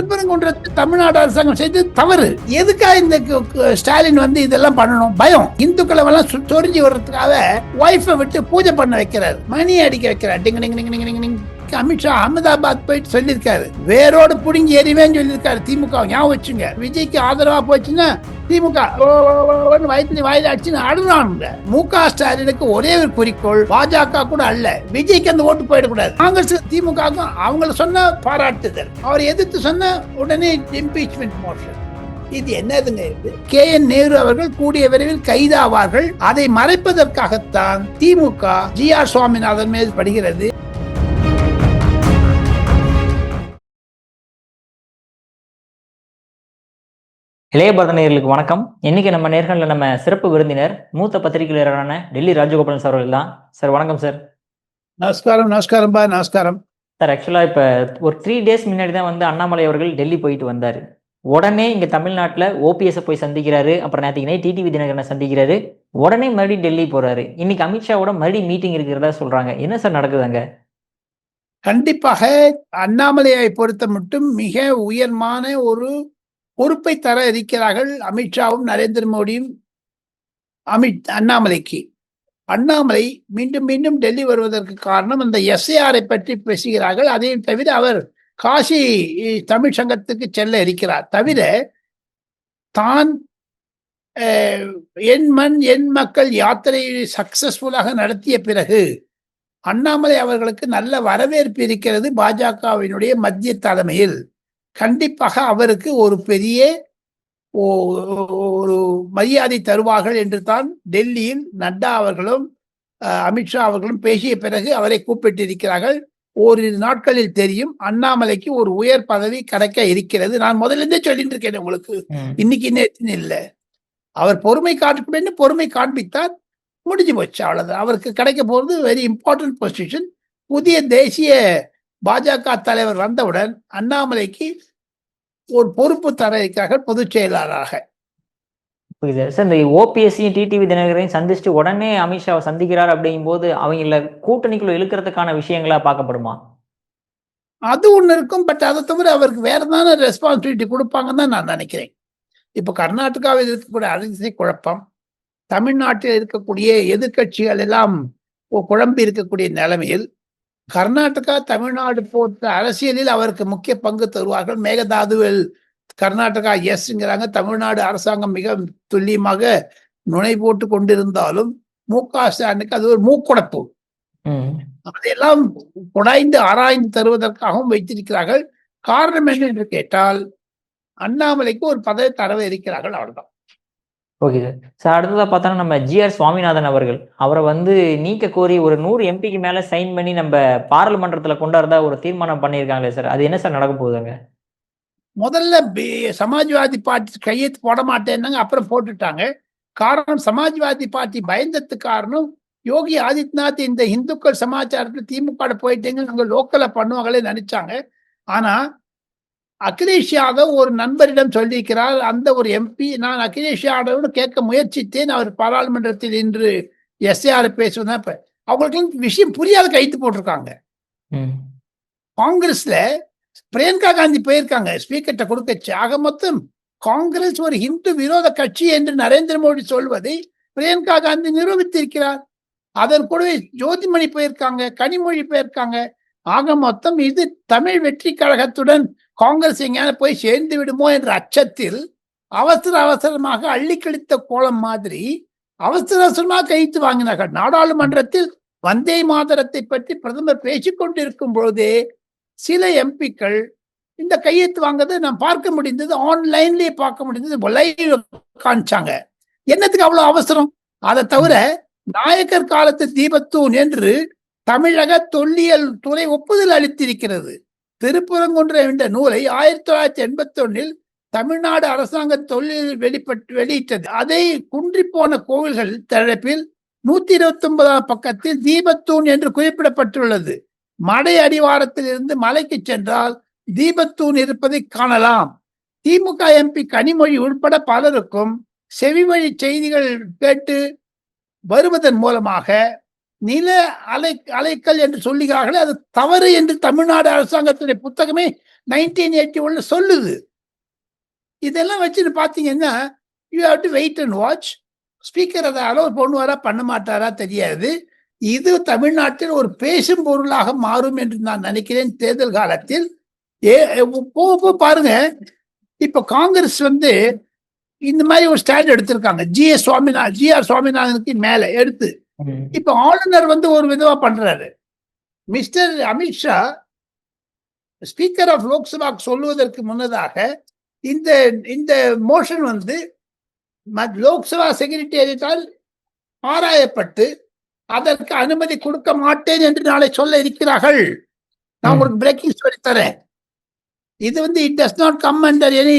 திருப்பரங்குன்றத்தில் தமிழ்நாடு அரசாங்கம் செய்து தவறு. எதுக்காக இந்த ஸ்டாலின் வந்து இதெல்லாம் பண்ணணும்? பயம். இந்துக்களை எல்லாம் சொரிஞ்சு வர்றதுக்காக ஒய்ஃபை விட்டு பூஜை பண்ண வைக்கிறார், மணி அடிக்க வைக்கிறார். டிங் டிங் டிங் டிங் டிங். அமித்ஷா அகமதாபாத் போயிட்டு சொல்லியிருக்காரு, வேரோடு புடுங்கி எறிவேன்னு சொல்லியிருக்காரு. திமுக ஞாபகம் வச்சுங்க. விஜய்க்கு ஆதரவா போச்சுன்னா திமுக வயிற்று வாயில அடிச்சு அழுறாங்க. மு.க. ஸ்டாலினுக்கு ஒரே ஒரு குறிக்கோள், பாஜக கூட அல்ல, விஜய்க்கு அந்த ஓட்டு போயிடக்கூடாது. காங்கிரஸ் திமுக அவங்கள சொன்ன பாராட்டுதல், அவர் எதிர்த்து சொன்ன உடனே இம்பீச்மெண்ட் மோஷன். இது என்னதுங்க? இது கே.என். நேரு அவர்கள் கூடிய விரைவில் கைதாவார்கள். அதை மறைப்பதற்காகத்தான் திமுக ஜி.ஆர். சுவாமிநாதன் மீது படுகிறது. இளைய பாரத வணக்கம். இன்னைக்கு நம்ம நேர்காணல நம்ம சிறப்பு விருந்தினர் மூத்த பத்திரிகையாளரான டெல்லி ராஜகோபாலன் சார் அவர்கள் தான். சார் வணக்கம் சார். நமஸ்காரம். நமஸ்காரம் பா. நமஸ்காரம் சார். ஆக்சுவலா இப்ப ஒரு 3 days முன்னாடி தான் வந்து அண்ணாமலை அவர்கள் டெல்லி போயிட்டு வந்தாரு. உடனே இங்க தமிழ்நாட்டுல ஓபிஎஸ் போய் சந்திக்கிறாரு. அப்புறம் நேற்றுக்கு டிடிவி தினகரனை சந்திக்கிறாரு. உடனே மறுபடியும் டெல்லி போறாரு. இன்னைக்கு அமித்ஷாவோட மறுபடியும் மீட்டிங் இருக்கிறதா சொல்றாங்க. என்ன சார் நடக்குதுங்க? கண்டிப்பாக அண்ணாமலையை பொறுத்த மட்டும் மிக உயர்மான ஒரு பொறுப்பை தர இருக்கிறார்கள் அமித்ஷாவும் நரேந்திர மோடியும். அண்ணாமலைக்கு அண்ணாமலை மீண்டும் மீண்டும் டெல்லி வருவதற்கு காரணம் அந்த எஸ்ஐஆரை பற்றி பேசுகிறார்கள். அதையும் தவிர அவர் காசி தமிழ் சங்கத்துக்கு செல்ல இருக்கிறார். தவிர தான் என் மண் என் மக்கள் யாத்திரை சக்சஸ்ஃபுல்லாக நடத்திய பிறகு அண்ணாமலை அவர்களுக்கு நல்ல வரவேற்பு இருக்கிறது பாஜகவினுடைய மத்திய தலைமையில். கண்டிப்பாக அவருக்கு ஒரு பெரிய ஒரு மரியாதை தருவார்கள் என்று தான் டெல்லியில் நட்டா அவர்களும் அமித்ஷா அவர்களும் பேசிய பிறகு அவரை கூப்பிட்டிருக்கிறார்கள். ஓரிரு நாட்களில் தெரியும். அண்ணாமலைக்கு ஒரு உயர் பதவி கிடைக்க இருக்கிறது. நான் முதலிருந்தே சொல்லிட்டு இருக்கேன் உங்களுக்கு, இன்னைக்கு நேற்று இல்லை. அவர் பொறுமை காட்டுக்கு பொறுமை காண்பித்தார், முடிஞ்சு போச்சு, அவ்வளவுதான். அவருக்கு கிடைக்க போறது வெரி இம்பார்ட்டன்ட் பொசிஷன். புதிய தேசிய பாஜக தலைவர் வந்தவுடன் அண்ணாமலைக்கு ஒரு பொறுப்பு தர இருக்கிறார்கள் பொதுச் செயலாளராக. இந்த ஓபிஎஸ்சியும் டிடிவி தினகரையும் சந்திச்சுட்டு உடனே அமித்ஷாவை சந்திக்கிறார் அப்படிங்கும் போது அவங்கள கூட்டணிக்குள்ள இழுக்கிறதுக்கான விஷயங்களா பார்க்கப்படுமா? அது ஒண்ணு இருக்கும். பட் அதை தவிர அவருக்கு வேற தானே ரெஸ்பான்சிபிலிட்டி கொடுப்பாங்கன்னு தான் நான் நினைக்கிறேன். இப்ப கர்நாடகாவில் இருக்கக்கூடிய அரசியல் குழப்பம், தமிழ்நாட்டில் இருக்கக்கூடிய எதிர்கட்சிகள் எல்லாம் குழம்பி இருக்கக்கூடிய நிலைமையில் கர்நாடகா தமிழ்நாடு போன்ற அரசியலில் அவருக்கு முக்கிய பங்கு தருவார்கள். மேகதாதுவில் கர்நாடகா எஸ்ங்கிறாங்க. தமிழ்நாடு அரசாங்கம் மிக துல்லியமாக நுழை போட்டு கொண்டிருந்தாலும் மு.க. ஸ்டாலினுக்கு அது ஒரு மூக்குடப்பு. அதையெல்லாம் குடாய்ந்து ஆராய்ந்து தருவதற்காகவும் வைத்திருக்கிறார்கள். காரணம் என்ன என்று கேட்டால் அண்ணாமலைக்கு ஒரு பதவி தரவே இருக்கிறார்கள், அவ்வளவுதான். Okay sir. சார் அடுத்ததா பார்த்தோன்னா நம்ம ஜி.ஆர். சுவாமிநாதன் அவர்கள் அவரை வந்து நீக்க கோரி ஒரு 100 எம்பிக்கு மேல சைன் பண்ணி நம்ம பாராளுமன்றத்துல கொண்டாடுறதா ஒரு தீர்மானம் பண்ணியிருக்காங்களே சார், அது என்ன சார் நடக்க போகுதுங்க? முதல்ல சமாஜ்வாதி பார்ட்டி கையெழுத்து போட மாட்டேன்னாங்க, அப்புறம் போட்டுட்டாங்க. காரணம் சமாஜ்வாதி பார்ட்டி பயந்ததுக்கு காரணம் யோகி ஆதித்யநாத் இந்த இந்துக்கள் சமாச்சாரத்தில் திமுக போயிட்டேங்க நாங்க லோக்கல்ல பண்ணுவாங்களே நினைச்சாங்க. ஆனா அகிலேஷ் யாதவ் ஒரு நண்பரிடம் சொல்லியிருக்கிறார், அந்த ஒரு எம்பி. நான் அகிலேஷ் யாதவ் கேட்க முயற்சித்தேன். அவர் பாராளுமன்றத்தில் இன்று எஸ்ஐஆர் பேசுவதா. அவங்களுக்கு விஷயம் புரியாத கைத்து போட்டிருக்காங்க. காங்கிரஸ்ல பிரியங்கா காந்தி போயிருக்காங்க ஸ்பீக்கர்ட்ட கொடுக்கச்சு. ஆக மொத்தம் காங்கிரஸ் ஒரு இந்து விரோத கட்சி என்று நரேந்திர மோடி சொல்வதை பிரியங்கா காந்தி நிரூபித்திருக்கிறார். அதன் கூடவே ஜோதிமணி போயிருக்காங்க, கனிமொழி போயிருக்காங்க. ஆக மொத்தம் இது தமிழ் வெற்றி கழகத்துடன் காங்கிரஸ் எங்கேயாவது போய் சேர்ந்து விடுமோ என்ற அச்சத்தில் அவசரமாக அள்ளி கழித்த கோலம் மாதிரி அவசரமாக கைத்து வாங்கினார்கள். நாடாளுமன்றத்தில் வந்தே மாதரத்தை பற்றி பிரதமர் பேசிக் கொண்டிருக்கும் பொழுதே சில எம்பிக்கள் இந்த கையெழுத்து வாங்கதை நான் பார்க்க முடிந்தது, ஆன்லைன்லயே பார்க்க முடிந்தது, லைவ் காமிச்சாங்க. என்னத்துக்கு அவ்வளவு அவசரம்? அதை தவிர நாயக்கர் காலத்து தீபத்தூண் என்று தமிழக தொல்லியல் துறை ஒப்புதல் அளித்திருக்கிறது. திருப்பரங்குன்ற என்ற நூலை 1981 தமிழ்நாடு அரசாங்க தொல்லியல் வெளியிட்டது. அதை குன்றி போன கோவில்கள் தரப்பில் 129ஆம் பக்கத்தில் தீபத்தூண் என்று குறிப்பிடப்பட்டுள்ளது. மடை அடிவாரத்தில் இருந்து மலைக்கு சென்றால் தீபத்தூண் இருப்பதை காணலாம். திமுக எம்பி கனிமொழி உட்பட பலருக்கும் செவிவழி செய்திகள் கேட்டு வருவதன் மூலமாக நில அலைக்கல் என்று சொல்லுகிறார்களே, அது தவறு என்று தமிழ்நாடு அரசாங்கத்துடைய புத்தகமே 1981 சொல்லுது. இதெல்லாம் வச்சுட்டு பார்த்தீங்கன்னா, you have to wait and watch. Speaker அதை அலோவ் பண்ணுவாரா பண்ண மாட்டாரா தெரியாது. இது தமிழ்நாட்டில் ஒரு பேசும் பொருளாக மாறும் என்று நான் நினைக்கிறேன் தேர்தல் காலத்தில். போக பாருங்க, இப்ப காங்கிரஸ் வந்து இந்த மாதிரி ஒரு ஸ்டாண்ட் எடுத்திருக்காங்க. ஜிஆர் சுவாமிநாதனுக்கு மேல எடுத்து இப்ப ஆளுநர் வந்து ஒரு விதமா பண்றாரு. Mister Amit Shah speaker of Lok Sabha சொல்லுவதற்கு முன்னதாக இந்த மோஷன் வந்து லோக்சபா செக்ரட்டேரியட்டால் ஆராயப்பட்டு அதற்கு அனுமதி கொடுக்க மாட்டேன் என்று நாளை சொல்ல இருக்கிறார்கள். நான் உங்களுக்கு பிரேக்கிங் ஸ்டோரி தரேன். இது வந்து it does not come under any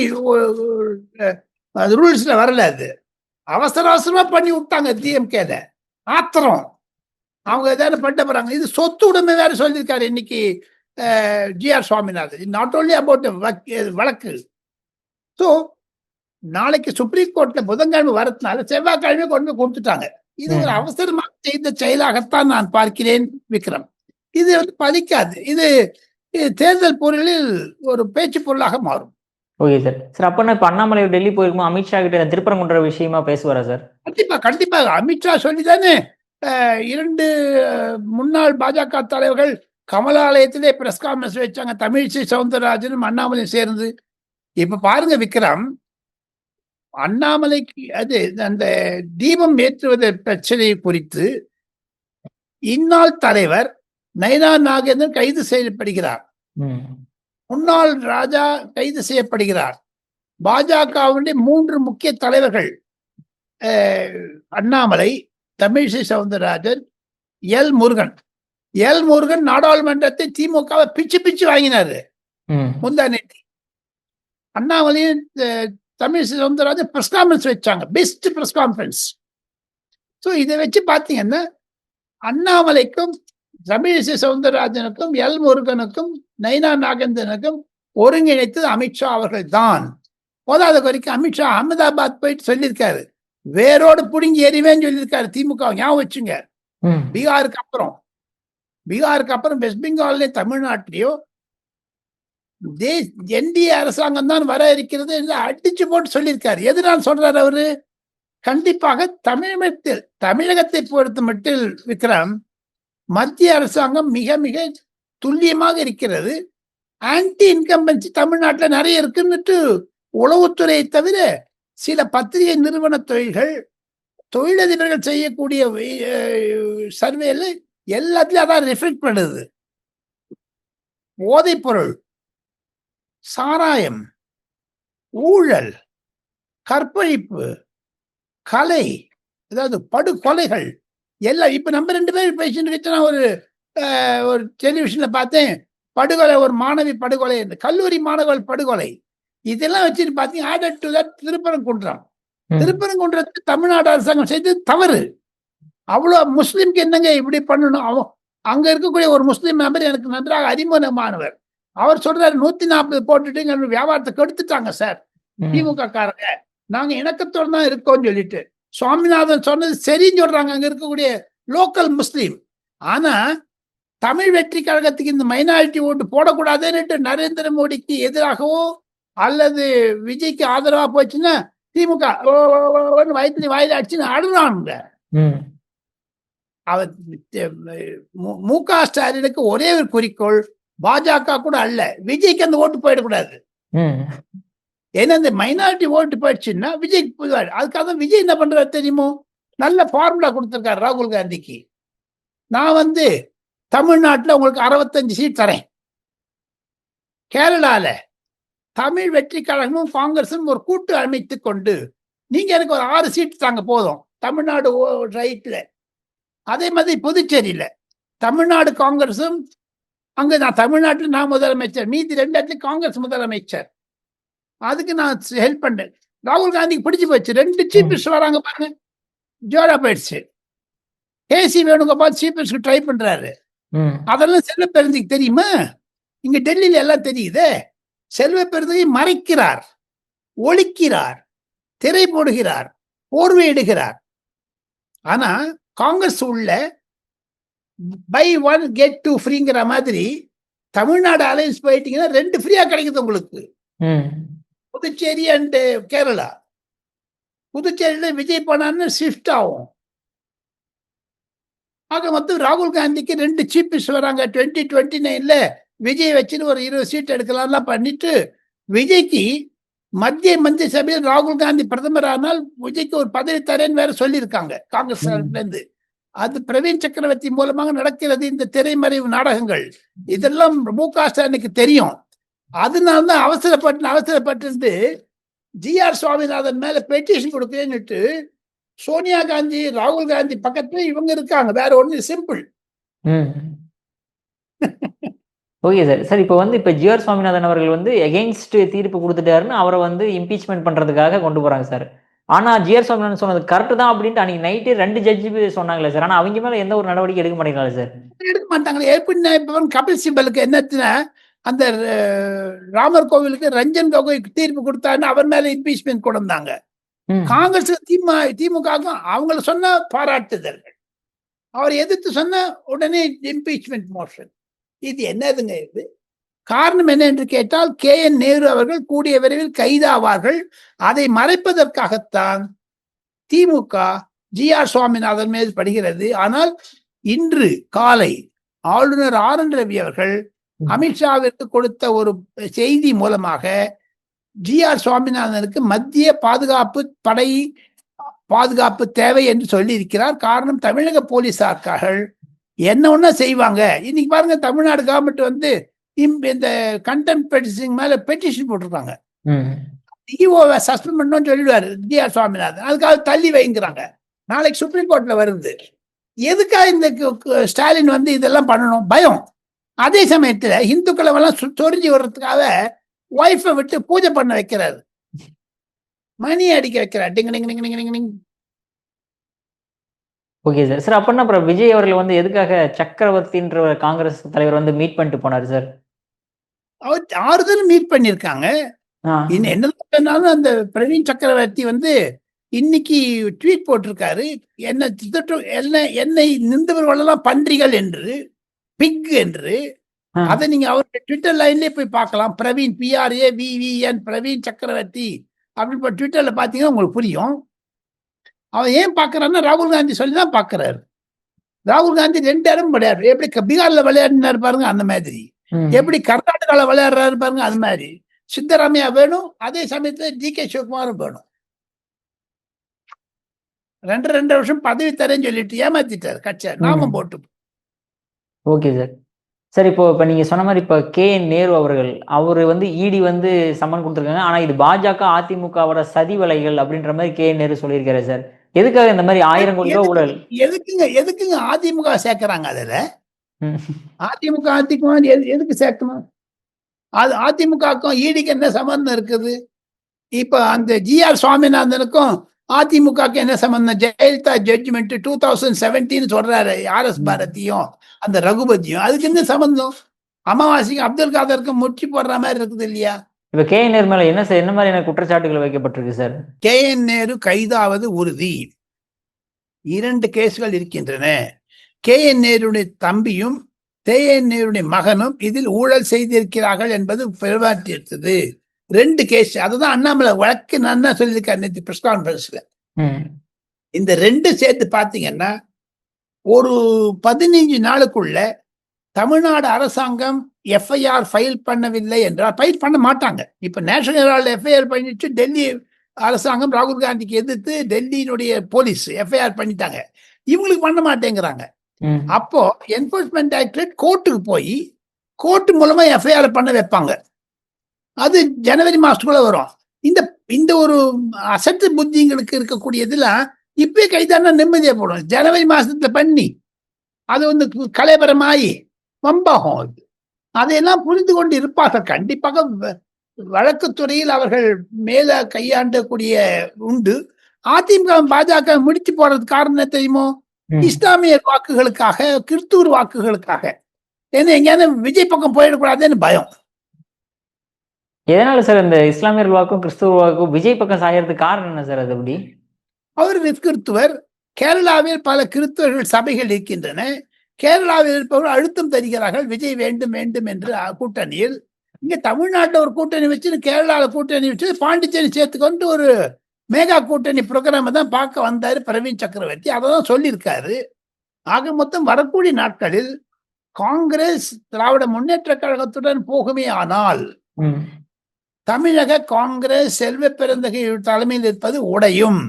ரூல்ஸ்ல வரல. அது அவசரமா பண்ணி விட்டாங்க டிஎம்கே. ஆத்திரம் அவங்க ஏதாவது பண்ண போறாங்க. இது சொத்து உடைமை வேற சொல்லியிருக்காரு இன்னைக்கு GR Swaminathan. Not only about வழக்கு. ஸோ நாளைக்கு சுப்ரீம் கோர்ட்ல புதன்கிழமை வரதுனால செவ்வாய்க்கிழமை கொண்டு போய் கொடுத்துட்டாங்க. இது ஒரு அவசரமாக செய்த செயலாகத்தான் நான் பார்க்கிறேன் விக்ரம். இது வந்து பதிக்காது. இது தேர்தல் பொருளில் ஒரு பேச்சு பொருளாக மாறும். Okay sir. சார் அப்ப இப்ப அண்ணாமலை டெல்லி போயிருக்கும், அமித்ஷா கிட்ட திருப்பரங்குன்ற விஷயமா பேசுவாரா சார்? கண்டிப்பாக அமித்ஷா சொல்லிதானே 2 முன்னாள் பாஜக தலைவர்கள் கமலாலயத்திலே பிரஸ் கான்ஃபரன்ஸ் வச்சாங்க. தமிழிசை சவுந்தரராஜனும் அண்ணாமலையும் சேர்ந்து. இப்ப பாருங்க விக்ரம், அண்ணாமலைக்கு அது அந்த தீபம் ஏற்றுவது பிரச்சனை குறித்து இந்நாள் தலைவர் நயனா நாகேந்திரன் கைது செய்யப்படுகிறார். முன்னாள் ராஜா கைது செய்யப்படுகிறார். பாஜகவுடைய 3 முக்கிய தலைவர்கள் அண்ணாமலை, தமிழிசை சவுந்தரராஜன், எல் முருகன் நாடாளுமன்றத்தை திமுகவை பிச்சு வாங்கினாரு முந்தா நேற்று. அண்ணாமலையும் தமிழிசை சவுந்தரராஜன் பிரஸ் கான்ஃபரன்ஸ் வச்சாங்க, பெஸ்ட் பிரஸ் கான்ஃபரன்ஸ். ஸோ இதை வச்சு பார்த்தீங்கன்னா அண்ணாமலைக்கும் தமிழிசை சவுந்தரராஜனுக்கும் எல் முருகனுக்கும் நயனா நாகேந்திரனுக்கும் ஒருங்கிணைத்தது அமித்ஷா அவர்கள் தான். போதாத வரைக்கும் அமித்ஷா அகமதாபாத் போயிட்டு சொல்லியிருக்காரு, வேரோடு புடுங்கி எறிவேன்னு சொல்லியிருக்காரு திமுக. ஞாபகம் வச்சுங்க. பீகாருக்கு அப்புறம் வெஸ்ட் பெங்கால்ல தமிழ்நாட்டிலையும் என்டிஏ அரசாங்கம் தான் வர இருக்கிறது என்று அடிச்சு போட்டு சொல்லியிருக்காரு. எதனால் சொல்றாரு அவரு? கண்டிப்பாக தமிழகத்தை பொறுத்த மட்டில் விக்ரம், மத்திய அரசாங்கம் மிக மிக துல்லியமாக இருக்கிறது. ஆன்டி இன்கம்பன்சி தமிழ்நாட்டில் நிறைய இருக்குன்னுட்டு உளவுத்துறையை தவிர சில பத்திரிகை நிறுவன தொழிலதிபர்கள் செய்யக்கூடிய சர்வேல எல்லாத்திலும் அதான் ரிஃப்ளெக்ட் பண்ணுது. போதைப் பொருள், சாராயம், ஊழல், கற்பழிப்பு, கலை, அதாவது படுகொலைகள் எல்லாம். இப்ப நம்ம 2 பேர் பேசிட்டு வச்சா ஒரு டெலிவிஷன்ல பார்த்தேன், படுகொலை, ஒரு மாணவி படுகொலை, கல்லூரி மாணவர்கள் படுகொலை, இதெல்லாம் வச்சுட்டு பார்த்தீங்கன்னா திருப்பரங்குன்றத்தை தமிழ்நாடு அரசாங்கம் செய்தது தவறு. அவ்வளோ முஸ்லீம்க்கு என்னங்க இப்படி பண்ணணும்? அங்க இருக்கக்கூடிய ஒரு முஸ்லீம் நபர் எனக்கு நன்றாக அறிமுகமானவர். அவர் சொல்றாரு 140 போட்டுட்டு வியாபாரத்தை கெடுத்துட்டாங்க சார் திமுக காரங்க, நாங்க இணக்கத்தோடு தான் இருக்கோம்னு சொல்லிட்டு. சுவாமிநாதன் சொன்னது சரின்னு சொல்றாங்க அங்க இருக்கக்கூடிய லோக்கல் முஸ்லீம். ஆனா தமிழ் வெற்றி கழகத்துக்கு இந்த மைனாரிட்டி ஓட்டு போடக்கூடாதுன்னு நரேந்திர மோடிக்கு எதிராகவோ அல்லது விஜய்க்கு ஆதரவா போச்சுன்னா திமுக வாயில அடிச்சுன்னு ஆடுறாங்க. அவர் மு.க. ஸ்டாலினுக்கு ஒரே ஒரு குறிக்கோள், பாஜக கூட அல்ல, விஜய்க்கு அந்த ஓட்டு போயிடக்கூடாது. ஏன்னா இந்த மைனாரிட்டி ஓட்டு போயிடுச்சுன்னா விஜய்க்கு போயிடுவாரு. அதுக்காக தான் விஜய் என்ன பண்றாரு தெரியுமோ, நல்ல ஃபார்முலா கொடுத்திருக்காரு ராகுல் காந்திக்கு. நான் தமிழ்நாட்டில் உங்களுக்கு 65 சீட் தரேன், கேரளால தமிழ் வெற்றி கழகமும் காங்கிரஸும் ஒரு கூட்டு அமைத்து கொண்டு நீங்க எனக்கு ஒரு 6 சீட் தாங்க போதும் தமிழ்நாடு ரைட்ல. அதே மாதிரி புதுச்சேரியில தமிழ்நாடு காங்கிரஸும், அங்க நான் தமிழ்நாட்டில் நான் முதலமைச்சர், மீதி 2 இடத்துல காங்கிரஸ் முதலமைச்சர். அதுக்கு நான் ஹெல்ப் பண்ணேன். ராகுல் காந்திக்கு பிடிச்சு போச்சு. 2 சீஃப் மினிஸ்டர் வராங்க பாருங்க, ஜோரா போயிடுச்சு. கேசி வேணுகோபால் சீஃப் மினிஸ்டர் ட்ரை பண்றாரு. அதெல்லாம் செல்வ பெருந்துக்கு தெரியுமா? இங்க டெல்லியில எல்லாம் தெரியுது. செல்வ பெருந்தகை மறைக்கிறார், ஒழிக்கிறார், திரை போடுகிறார், போர்வையிடுகிறார். ஆனா காங்கிரஸ் உள்ள பை 1 get 2 ஃப்ரீங்கிற மாதிரி தமிழ்நாடு அலையன்ஸ் போயிட்டீங்கன்னா 2 ஃப்ரீயா கிடைக்குது உங்களுக்கு. ம். புதுச்சேரி அண்ட் கேரளா. புதுச்சேரியில விஜய் போனான்னு ஷிஃப்ட் ஆகும். ஆக மொத்தம் ராகுல் காந்திக்கு 2 சீஃப் மினிஸ்டர் வராங்க. 2029ல விஜய் வச்சுன்னு ஒரு 20 சீட் எடுக்கலாம்லாம் பண்ணிட்டு, விஜய்க்கு மத்திய மந்திரி சபையில் ராகுல் காந்தி பிரதமர் ஆனால் விஜய்க்கு ஒரு பதவி தரேன்னு வேற சொல்லியிருக்காங்க காங்கிரஸ் இருந்து. அது பிரவீன் சக்கரவர்த்தி மூலமாக நடக்கிறது. இந்த திரைமறைவு நாடகங்கள் இதெல்லாம் மு.க. ஸ்டாலினுக்கு தெரியும். அதனாலதான் அவசரப்பட்டு ஜி.ஆர். சுவாமிநாதன் மேல பெட்டிஷன் கொடுக்கலன்னுட்டு சோனியா காந்தி, ராகுல் காந்தி பக்கத்துல இவங்க இருக்காங்க. வேற ஒண்ணு சிம்பிள். Okay sir. சார் இப்போ வந்து இப்போ ஜி.ஆர். சுவாமிநாதன் அவர்கள் வந்து எகெயின்ஸ்ட் தீர்ப்பு கொடுத்துட்டாருன்னு அவரை வந்து இம்பீச்மெண்ட் பண்றதுக்காக கொண்டு போறாங்க சார். ஆனா ஜி.ஆர். சுவாமிநாதன் சொன்னது கரெக்ட் தான் அப்படின்ட்டு அன்னைக்கு நைட்டு 2 ஜட்ஜி சொன்னாங்களே சார். ஆனா அவங்க மேல எந்த ஒரு நடவடிக்கை எடுக்க மாட்டேங்கிறாங்க சார். எடுக்க மாட்டாங்களே. எப்படின்னா இப்ப கபில் சிபலுக்கு என்னச்சுன்னா அந்த ராமர் கோவிலுக்கு ரஞ்சன் கோகோய் தீர்ப்பு கொடுத்தாருன்னு அவர் மேல இம்பீச்மெண்ட் கொண்டு வந்தாங்க. காங்கிரஸ் திமுக அவங்கள சொன்ன பாராட்டுதல்கள், அவர் எதிர்த்து சொன்ன உடனே இம்பீச்மெண்ட் மோஷன். இது என்னதுங்க இது? காரணம் என்ன என்று கேட்டால் KN நேரு அவர்கள் கூடிய விரைவில் கைதாவார்கள். அதை மறைப்பதற்காகத்தான் திமுக ஜி.ஆர். சுவாமிநாதன் மீது படுகிறது. ஆனால் இன்று காலை ஆளுநர் RN ரவி அவர்கள் அமித்ஷாவிற்கு கொடுத்த ஒரு செய்தி மூலமாக ஜி.ஆர். சுவாமிநாதனுக்கு மத்திய படை பாதுகாப்பு தேவை என்று சொல்லி இருக்கிறார். காரணம் தமிழக போலீசார்கள் என்ன ஒண்ணா செய்வாங்க. இன்னைக்கு பாருங்க, தமிழ்நாடு கவர்மெண்ட் வந்து இந்த கண்டெம்ட் பெட்டிஷன் மேல பெட்டிஷன் போட்டிருக்காங்க. டிஓவை சஸ்பெண்ட் பண்ணணும்னு சொல்லிடுவாரு ஜி.ஆர். சுவாமிநாதன். அதுக்காக தள்ளி வைங்கிறாங்க. நாளைக்கு சுப்ரீம் கோர்ட்ல வருது. எதுக்காக இந்த ஸ்டாலின் வந்து இதெல்லாம் பண்ணணும்? பயம். அதே சமயத்துல இந்துக்களை எல்லாம் சொரிஞ்சு வர்றதுக்காக ஒய்ஃபை விட்டு பூஜை பண்ண வைக்கிறாரு, மணி அடிக்க வைக்கிறார். Ding ding ding ding ding. Okay sir. Sir அப்படின்னா அப்புறம் விஜய் அவர்கள் வந்து எதுக்காக சக்கரவர்த்தின்ற காங்கிரஸ் தலைவர் வந்து மீட் பண்ணிட்டு போனாரு சார்? அவர் ஆறுதல் மீட் பண்ணிருக்காங்க. என்ன சொன்னாலும் அந்த பிரவீன் சக்கரவர்த்தி வந்து இன்னைக்கு ட்வீட் போட்டிருக்காரு. என்னை நின்றவர்கள் எல்லாம் பன்றிகள் என்று, பிக் என்று. அதை நீங்க அவருடைய ட்விட்டர் லைன்லயே போய் பார்க்கலாம். பிரவீன் PRAVVN பிரவீன் சக்கரவர்த்தி அப்படின்னு ட்விட்டர்ல பாத்தீங்கன்னா உங்களுக்கு புரியும். அவன் ஏன் பாக்குறான்னா ராகுல் காந்தி சொல்லிதான் பாக்குறாரு. ராகுல் காந்தி 2 இடம் விளையாடுறாரு. எப்படி பீகார்ல விளையாடினாரு பாருங்க அந்த மாதிரி, எப்படி கர்நாடகால விளையாடுறாரு பாருங்க அது மாதிரி. சித்தராமையா வேணும், அதே சமயத்துல DK சிவகுமாரும் வேணும். 2 வருஷம் பதவி தரேன்னு சொல்லிட்டு ஏமாத்திட்டாரு கட்சியை நாமம் போட்டு. Okay sir. சார் இப்போ நீங்க சொன்ன மாதிரி இப்போ KN நேரு அவர்கள் அவரு வந்து இடி வந்து சம்மன் கொடுத்துருக்காங்க. ஆனா இது பாஜக அதிமுகவோட சதி வலைகள் அப்படின்ற மாதிரி KN நேரு சொல்லியிருக்காரு சார். எதுக்காக இந்த மாதிரி 1000 கோடி ரூபாய் ஊழல்? எதுக்குங்க அதிமுக சேர்க்கிறாங்க? அதுல அதிமுக எதுக்கு சேர்க்கணும்? அது அதிமுகவுக்கும் ஈடிக்கு என்ன சம்பந்தம் இருக்குது? இப்ப அந்த ஜி.ஆர். சுவாமிநாதனுக்கும் அதிமுகவுக்கு என்ன சம்பந்தம்? ஜெயலலிதா ஜட்ஜ்மெண்ட் 2017 சொல்றாரு. RS பாரதியும் அந்த ரகுபதியும் அதுக்கு என்ன சம்பந்தம்? அமாவாசைக்கு அப்துல் காதருக்கு முற்றி போடுற மாதிரி இருக்குது இல்லையா? இப்ப KN நேரு மேல என்ன மாதிரியான குற்றச்சாட்டுகள் வைக்கப்பட்டிருக்கு சார்? KN நேரு கைதாவது உறுதி. 2 கேஸ்கள் இருக்கின்றன. KN நேருடைய தம்பியும் KN நேருடைய மகனும் இதில் ஊழல் செய்திருக்கிறார்கள் என்பது பெருமாற்றியது. 2 கேஸ். அதுதான் அண்ணாமலை வழக்கு நான் சொல்லியிருக்காரு நேற்று பிரஸ் கான்ஃபரன்ஸ்ல. இந்த 2 சேர்த்து பாத்தீங்கன்னா ஒரு 15 நாளுக்குள்ள தமிழ்நாடு அரசாங்கம் FIR ஃபைல் பண்ணவில்லை என்றால், ஃபைல் பண்ண மாட்டாங்க. இப்ப நேஷனல் ஹெரால்டு FIR பண்ணிட்டு டெல்லி அரசாங்கம் ராகுல் காந்திக்கு எதிர்த்து டெல்லியினுடைய போலீஸ் FIR பண்ணிட்டாங்க. இவங்களுக்கு பண்ண மாட்டேங்கிறாங்க. அப்போ என்போர்ஸ்மெண்ட் டைரக்டரேட் கோர்ட்டுக்கு போய் கோர்ட் மூலமா FIR பண்ண வைப்பாங்க. அது ஜனவரி மாசத்துக்குள்ள வரும். இந்த ஒரு அசட்டு புத்திங்களுக்கு இருக்கக்கூடியதுலாம் இப்பயே கைதானா நிம்மதியா போடும். ஜனவரி மாசத்துல பண்ணி அது வந்து கலைபரமாயி வம்பாகும். அதையெல்லாம் புரிந்து கொண்டு இருப்பார்கள். கண்டிப்பாக வழக்குத்துறையில் அவர்கள் மேல கையாண்டக்கூடிய உண்டு. அதிமுக பாஜக முடிச்சு போறது காரணம் தெரியுமோ? இஸ்லாமிய வாக்குகளுக்காக, கிறிஸ்துவர் வாக்குகளுக்காக. ஏன்னா எங்கேயாவது விஜய் பக்கம் போயிடக்கூடாதுன்னு பயம். எதனால சார் இந்த இஸ்லாமியர்கள் வாக்கும் கிறிஸ்துவ வாக்கும் விஜய் பக்கம் சாயறதுக்கு காரணம் என்ன சார்? அது எப்படி? அவர் கிறிஸ்துவர். கேரளாவில் பல கிறிஸ்தவர்கள் சபைகள் இருக்கின்றன. கேரளாவில் இருப்பவர்கள் அழுத்தம் தருகிறார்கள் விஜய் வேண்டும் வேண்டும் என்று கூட்டணியில். இங்க தமிழ்நாட்டில் ஒரு கூட்டணி வச்சு, கேரளாவில் கூட்டணி வச்சு, பாண்டிச்சேரி சேர்த்துக்கொண்டு ஒரு மேகா கூட்டணி ப்ரோக்ராம் தான் பார்க்க வந்தாரு பிரவீன் சக்கரவர்த்தி. அதை தான் சொல்லியிருக்காரு. ஆக மொத்தம் வரக்கூடிய நாட்களில் காங்கிரஸ் திராவிட முன்னேற்ற கழகத்துடன் போகுமே ஆனால் தமிழக காங்கிரஸ் செல்வ பெருந்தகை தலைமையில் இருப்பது உடையும்.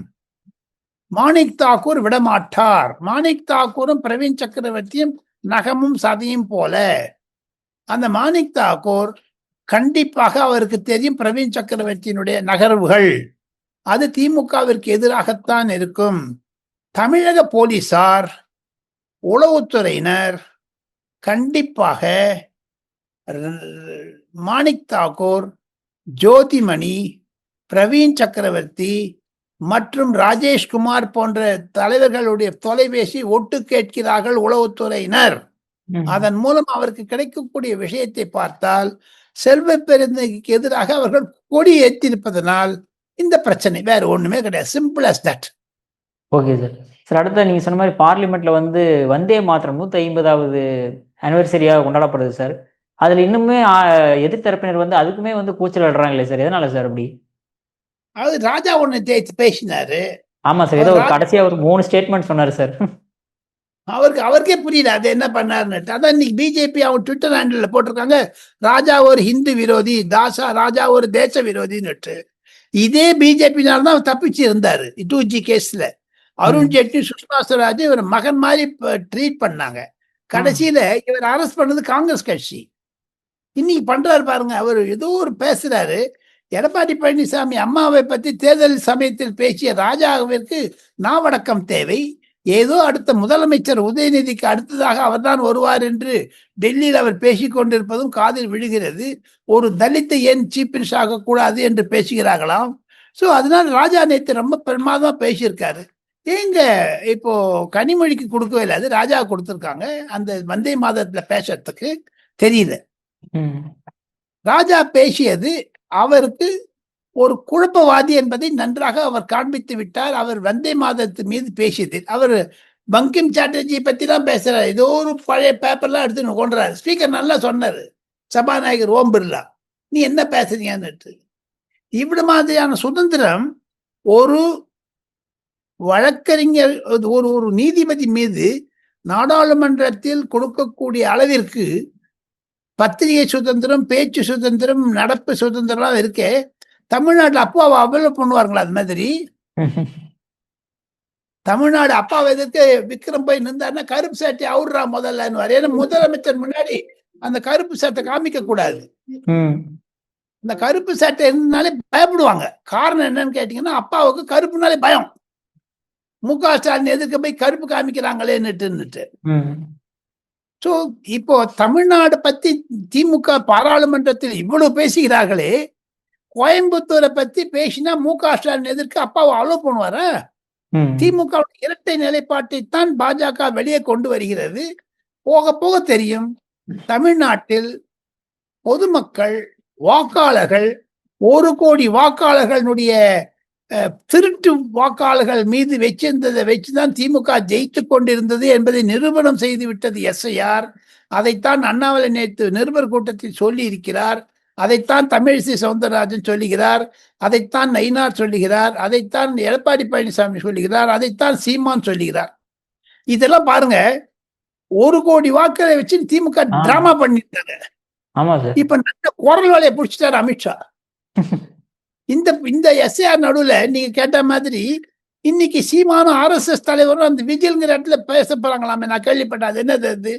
மாணிக் தாக்கூர் விடமாட்டார். மாணிக் தாக்கூரும் பிரவீன் சக்கரவர்த்தியும் நகமும் சதையும் போல. அந்த மாணிக் தாக்கூர் கண்டிப்பாக அவருக்கு தெரியும் பிரவீன் சக்கரவர்த்தியினுடைய நகர்வுகள், அது திமுகவிற்கு எதிராகத்தான் இருக்கும். தமிழக போலீசார், உளவுத்துறையினர் கண்டிப்பாக மாணிக் தாக்கூர், ஜோதிமணி, பிரவீன் சக்கரவர்த்தி மற்றும் ராஜேஷ்குமார் போன்ற தலைவர்களுடைய தொலைபேசி ஒட்டு கேட்கிறார்கள் உளவுத்துறையினர். அதன் மூலம் அவருக்கு கிடைக்கக்கூடிய விஷயத்தை பார்த்தால் செல்வ பெருந்தகைக்கு எதிராக அவர்கள் கொடி ஏற்றிருப்பதனால் இந்த பிரச்சனை, வேற ஒண்ணுமே கிடையாது. Simple as that. Okay sir. Sir, அடுத்த நீங்க சொன்ன மாதிரி பார்லிமெண்ட்ல வந்தே மாத்திரம் 150வது அனிவர்சரியாக கொண்டாடப்படுது சார். அதுல இன்னுமே எதிர்த்தரப்பினர் அதுக்குமே கூச்சல் ஆடுறாங்களே சார், எதனால சார் அப்படி? அது ராஜா ஒண்ணு பேசினாரு. ஆமா சார், ஏதோ கடைசியா ஒரு 3 ஸ்டேட்மெண்ட் சொன்னாரு சார். அவருக்கே புரியல அது என்ன பண்ணாருன்னு. அதான் இன்னைக்கு பிஜேபி அவங்க ட்விட்டர் ஹேண்டில் போட்டிருக்காங்க, ராஜா ஒரு ஹிந்து விரோதி, ராஜா ஒரு தேச விரோதின்னு. இதே பிஜேபினால தான் தப்பிச்சு இருந்தாரு 2G கேஸ்ல. அருண் ஜேட்லி, சுஷ்மா ஸ்வராஜ் இவர் மகன் மாதிரி ட்ரீட் பண்ணாங்க. கடைசியில இவர் அரெஸ்ட் பண்ணது காங்கிரஸ் கட்சி. இன்னைக்கு பண்றாரு பாருங்க, அவர் ஏதோ ஒரு பேசுறாரு. எடப்பாடி பழனிசாமி அம்மாவை பத்தி தேர்தல் சமயத்தில் பேசிய ராஜாவிற்கு நாவடக்கம் தேவை. ஏதோ அடுத்த முதலமைச்சர் உதயநிதிக்கு அடுத்ததாக அவர்தான் வருவார் என்று டெல்லியில் அவர் பேசிக் கொண்டிருப்பதும் காதில் விழுகிறது. ஒரு தலித்தை ஏன் சீஃப் மினிஸ்டர் ஆகக்கூடாது என்று பேசுகிறார்களாம். ஸோ அதனால ராஜா நேற்று ரொம்ப பிரமாதமா பேசியிருக்காரு. ஏங்க இப்போ கனிமொழிக்கு கொடுக்கவே இல்லை, அது ராஜா கொடுத்துருக்காங்க அந்த வந்தே மாதத்துல பேசுறதுக்கு. தெரியல, ராஜா பேசியது அவருக்கு ஒரு குழப்பவாதி என்பதை நன்றாக அவர் காண்பித்து விட்டார். அவர் வந்தே மாதத்து மீது பேசியது, அவர் பங்கிம் சாட்டர்ஜி பத்தி தான் பேசுறாரு. ஏதோ ஒரு பழைய பேப்பர்லாம் எடுத்து கொண்டுறாரு. ஸ்பீக்கர் நல்லா சொன்னாரு, சபாநாயகர் ஓம் பிர்லா, நீ என்ன பேசுறீங்கன்னு. இவ்வளவு மாதிரியான சுதந்திரம் ஒரு வழக்கறிஞர், ஒரு நீதிபதி மீது நாடாளுமன்றத்தில் கொடுக்கக்கூடிய அளவிற்கு பத்திரிகை சுதந்திரம், பேச்சு சுதந்திரம், நடப்பு சுதந்திரம் இருக்கே. தமிழ்நாட்டில் அப்பாவை அவைலபிள் பண்ணுவாருங்களா? அது மாதிரி தமிழ்நாடு அப்பாவை எதிர்த்து விக்ரம் போய் நின்றாருன்னா கருப்பு சட்டை அவுடுறா முதல்ல. ஏன்னா முதலமைச்சர் முன்னாடி அந்த கருப்பு சட்டை காமிக்க கூடாது. இந்த கருப்பு சட்டை இருந்தாலே பயப்படுவாங்க. காரணம் என்னன்னு கேட்டீங்கன்னா, அப்பாவுக்கு கருப்புனாலே பயம். முக ஸ்டாலின் எதிர்க்க போய் கருப்பு காமிக்கிறாங்களேன்னுட்டு. ஸோ இப்போ தமிழ்நாடு பத்தி திமுக பாராளுமன்றத்தில் இவ்வளவு பேசுகிறார்களே, கோயம்புத்தூரை பத்தி பேசினா முக ஸ்டாலின் எதிர்க்க அப்பாவை அலோவ் பண்ணுவாரா? திமுக இரட்டை நிலைப்பாட்டை தான் பாஜக வெளியே கொண்டு வருகிறது. போக போக தெரியும், தமிழ்நாட்டில் பொதுமக்கள், வாக்காளர்கள், 1 கோடி வாக்காளர்களுடைய திருட்டு வாக்காளர்கள் மீது வச்சிருந்ததை வச்சுதான் திமுக ஜெயித்து கொண்டிருந்தது என்பதை நிரூபணம் செய்து விட்டது SIR. அதைத்தான் அண்ணாமலை நேற்று நிருபர் கூட்டத்தில் சொல்லி இருக்கிறார். அதைத்தான் தமிழிசை சவுந்தரராஜன் சொல்லுகிறார். அதைத்தான் நயினார் சொல்லுகிறார். அதைத்தான் எடப்பாடி பழனிசாமி சொல்லுகிறார். அதைத்தான் சீமான் சொல்லுகிறார். இதெல்லாம் பாருங்க, 1 கோடி வாக்களை வச்சு திமுக டிராமா பண்ணிட்டாங்க. இப்ப நல்ல குரல் வேலையை பிடிச்சிட்டாரு அமித்ஷா. இந்த SIR நடுவுல நீங்க கேட்ட மாதிரி இன்னைக்கு சீமானும் RSS தலைவரும் அந்த விஜயங்கிற இடத்துல பேச போறாங்களாமே, நான் கேள்விப்பட்டேன். அது என்னது? அது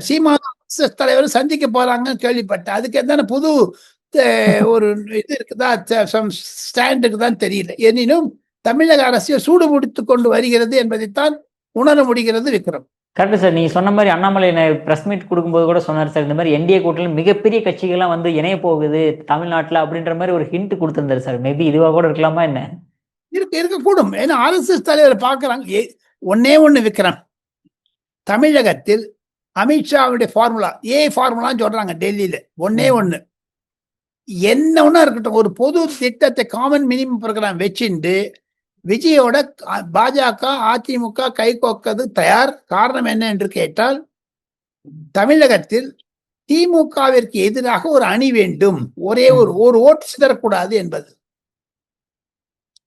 சீமானும் RSS தலைவரும் சந்திக்க போறாங்கன்னு கேள்விப்பட்டேன். அதுக்கு எதான புது ஒரு இது இருக்குதா, ஸ்டாண்ட் இருக்குதான்னு தெரியல. எனினும் தமிழக அரசியல் சூடு பிடித்து கொண்டு வருகிறது என்பதைத்தான் உணர முடிகிறது விக்ரம். Correct sir. நீங்க சொன்ன மாதிரி அண்ணாமலை பிரஸ் மீட் கொடுக்கும்போது கூட சொன்னார் சார், இந்த மாதிரி NDA கூட்டணியில் மிகப்பெரிய கட்சிகள்லாம் இணைய போகுது தமிழ்நாட்டில் அப்படின்ற மாதிரி ஒரு ஹிண்ட் கொடுத்திருந்தாரு சார். மேபி இதுவா கூட இருக்கலாமா என்ன? இருக்கக்கூடும். ஏன்னா RSS தலைவரை பார்க்கறாங்க. ஒன்னே ஒண்ணு விக்ரம், தமிழகத்தில் அமித்ஷாவுடைய ஃபார்முலா ஃபார்முலான்னு சொல்றாங்க டெல்லியில. ஒன்னே ஒண்ணு, என்ன ஒண்ணா இருக்கட்டும், ஒரு பொது திட்டத்தை காமன் மினிமம் ப்ரோக்ராம் வச்சுட்டு விஜயோட பாஜக அதிமுக கைகோக்கிறது தயார். காரணம் என்ன என்று கேட்டால், தமிழகத்தில் திமுகவிற்கு எதிராக ஒரு அணி வேண்டும், ஒரே ஒரு ஓட்டு சிதறக்கூடாது என்பது.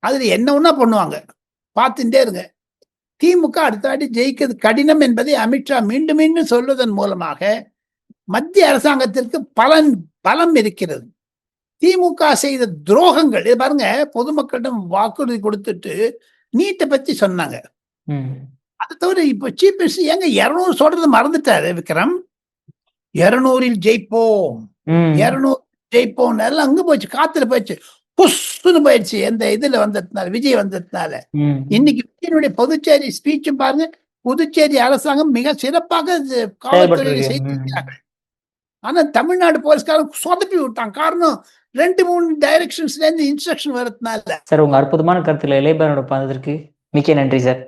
அதுல என்ன ஒண்ணா பண்ணுவாங்க, பார்த்துட்டே இருங்க. திமுக அடுத்த வாட்டி ஜெயிக்கிறது கடினம் என்பதை அமித்ஷா மீண்டும் மீண்டும் சொல்வதன் மூலமாக மத்திய அரசாங்கத்திற்கு பலம் இருக்கிறது. திமுக செய்த துரோகங்கள் இது பாருங்க, பொதுமக்களிடம் வாக்குறுதி கொடுத்துட்டு நீட்டை பத்தி சொன்னாங்க. அதை தவிர இப்ப சீஃப் மினிஸ்டர் ஏங்க 200 சொல்றது மறந்துட்டாரு விக்ரம். 200 ஜெயிப்போம், 200 ஜெயிப்போம் எல்லாம் அங்க போயிடுச்சு, காத்துல போயிடுச்சு, புஷ்னு போயிடுச்சு. எந்த இதுல வந்ததுனால, விஜய் வந்ததுனால. இன்னைக்கு விஜயனுடைய புதுச்சேரி ஸ்பீச்சும் பாருங்க, புதுச்சேரி அரசாங்கம் மிக சிறப்பாக காவல்துறையை செய்திருக்கிறார்கள். ஆனா தமிழ்நாடு போலீஸ்காரன் சொதப்பி விட்டான். காரணம் 2-3 டைரக்ஷன்ஸ்ல இருந்து இன்ஸ்ட்ரக்ஷன் வரதுனால. சார், உங்க அற்புதமான கருத்துல இளையபாரனோட பார்த்ததற்கு மிக்க நன்றி சார்.